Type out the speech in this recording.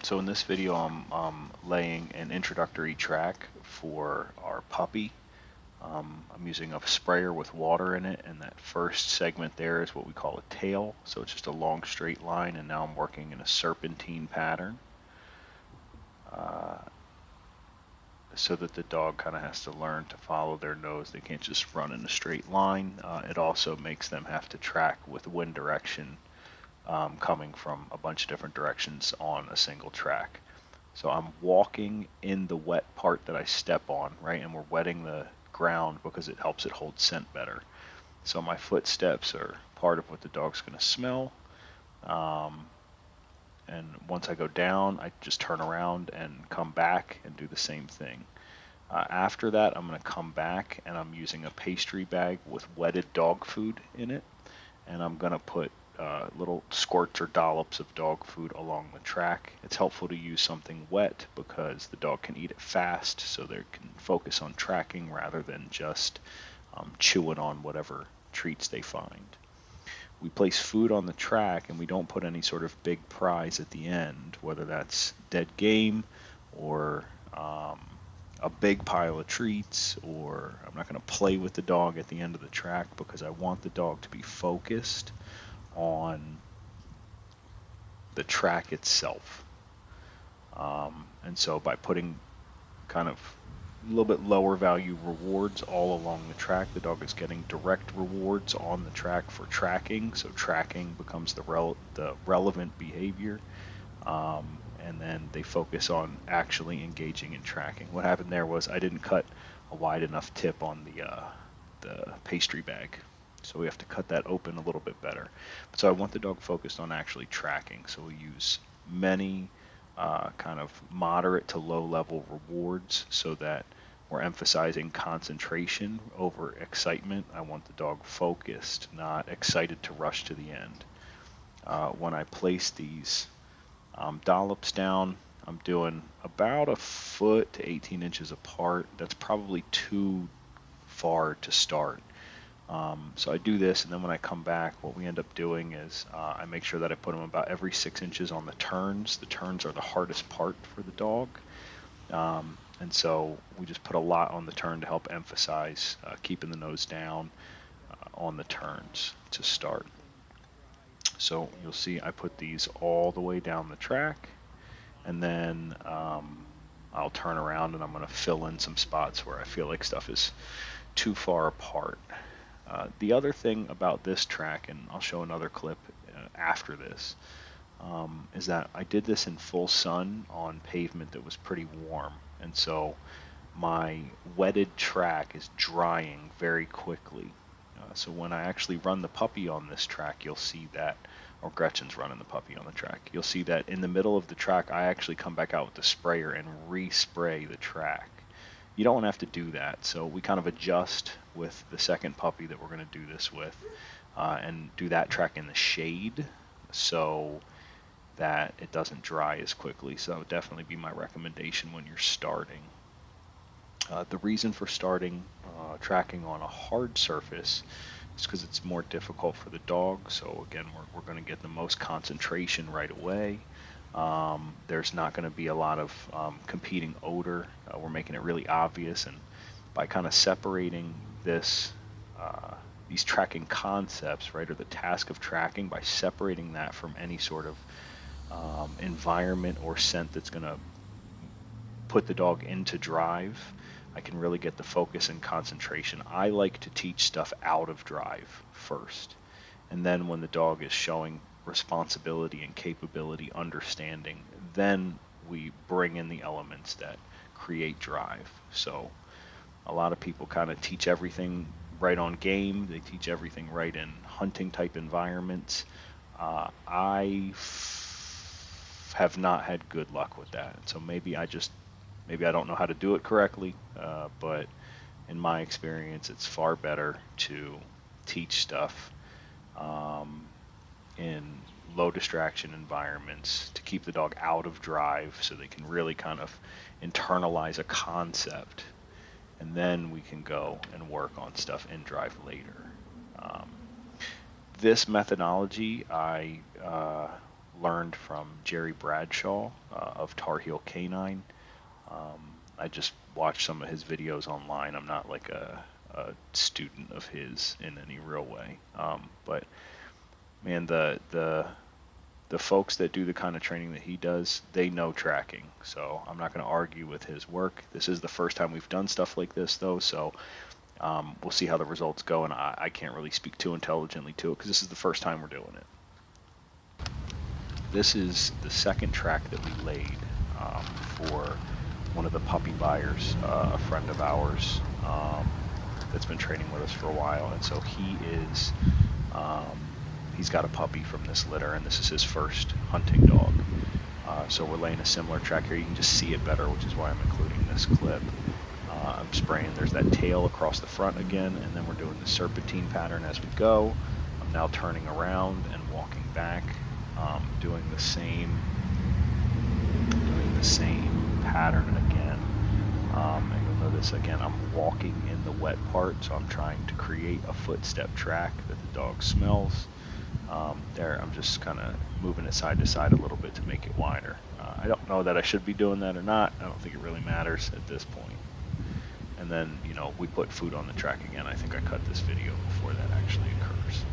So in this video, I'm laying an introductory track for our puppy. I'm using a sprayer with water in it, and that first segment there is what we call a tail. So it's just a long straight line, and now I'm working in a serpentine pattern uh, so that the dog kind of has to learn to follow their nose. They can't just run in a straight line. It also makes them have to track with wind direction coming from a bunch of different directions on a single track. So I'm walking in the wet part that I step on, right? And we're wetting the ground because it helps it hold scent better. So my footsteps are part of what the dog's going to smell. Um, and once I go down, I just turn around and come back and do the same thing. After that, I'm going to come back and I'm using a pastry bag with wetted dog food in it. And I'm going to put little squirts or dollops of dog food along the track. It's helpful to use something wet because the dog can eat it fast, so they can focus on tracking rather than just chewing on whatever treats they find. We place food on the track and we don't put any sort of big prize at the end, whether that's dead game or a big pile of treats, or I'm not going to play with the dog at the end of the track because I want the dog to be focused on the track itself. And so by putting kind of a little bit lower value rewards all along the track, the dog is getting direct rewards on the track for tracking. So tracking becomes the relevant behavior. And then they focus on actually engaging in tracking. What happened there was I didn't cut a wide enough tip on the pastry bag. So we have to cut that open a little bit better. So I want the dog focused on actually tracking. So we use many kind of moderate to low level rewards so that we're emphasizing concentration over excitement. I want the dog focused, not excited to rush to the end. When I place these dollops down, I'm doing about a foot to 18 inches apart. That's probably too far to start. So I do this, and then when I come back, what we end up doing is I make sure that I put them about every 6 inches on the turns. The turns are the hardest part for the dog. And so we just put a lot on the turn to help emphasize keeping the nose down on the turns to start. So you'll see I put these all the way down the track, and then I'll turn around and I'm going to fill in some spots where I feel like stuff is too far apart. The other thing about this track, and I'll show another clip after this, is that I did this in full sun on pavement that was pretty warm. And so my wetted track is drying very quickly. So when I actually run the puppy on this track, you'll see that, or Gretchen's running the puppy on the track, you'll see that in the middle of the track, I actually come back out with the sprayer and respray the track. You don't want to have to do that. So we kind of adjust with the second puppy that we're going to do this with and do that track in the shade so that it doesn't dry as quickly. So that would definitely be my recommendation when you're starting. The reason for starting tracking on a hard surface is because it's more difficult for the dog. So again, we're going to get the most concentration right away. There's not going to be a lot of competing odor. We're making it really obvious, and by kind of separating these tracking concepts, right, or the task of tracking, by separating that from any sort of environment or scent that's going to put the dog into drive, I can really get the focus and concentration. I like to teach stuff out of drive first, and then when the dog is showing responsibility and capability, understanding, then we bring in the elements that create drive. So a lot of people kind of teach everything right on game. They teach everything right in hunting type environments. I have not had good luck with that. So maybe I don't know how to do it correctly, but in my experience, it's far better to teach stuff in low distraction environments to keep the dog out of drive so they can really kind of internalize a concept, and then we can go and work on stuff in drive later. This methodology I learned from Jerry Bradshaw of Tar Heel Canine. I just watched some of his videos online. I'm not like a student of his in any real way. But man, the folks that do the kind of training that he does, they know tracking. So I'm not going to argue with his work. This is the first time we've done stuff like this, though. So we'll see how the results go. And I can't really speak too intelligently to it because this is the first time we're doing it. This is the second track that we laid for one of the puppy buyers, a friend of ours that's been training with us for a while. And so he's got a puppy from this litter, and this is his first hunting dog. So we're laying a similar track here. You can just see it better, which is why I'm including this clip. I'm spraying, there's that tail across the front again, and then we're doing the serpentine pattern as we go. I'm now turning around and walking back, doing the same pattern again. And you'll notice again, I'm walking in the wet part, so I'm trying to create a footstep track that the dog smells. There, I'm just kind of moving it side to side a little bit to make it wider. I don't know that I should be doing that or not. I don't think it really matters at this point. And then, we put food on the track again. I think I cut this video before that actually occurs.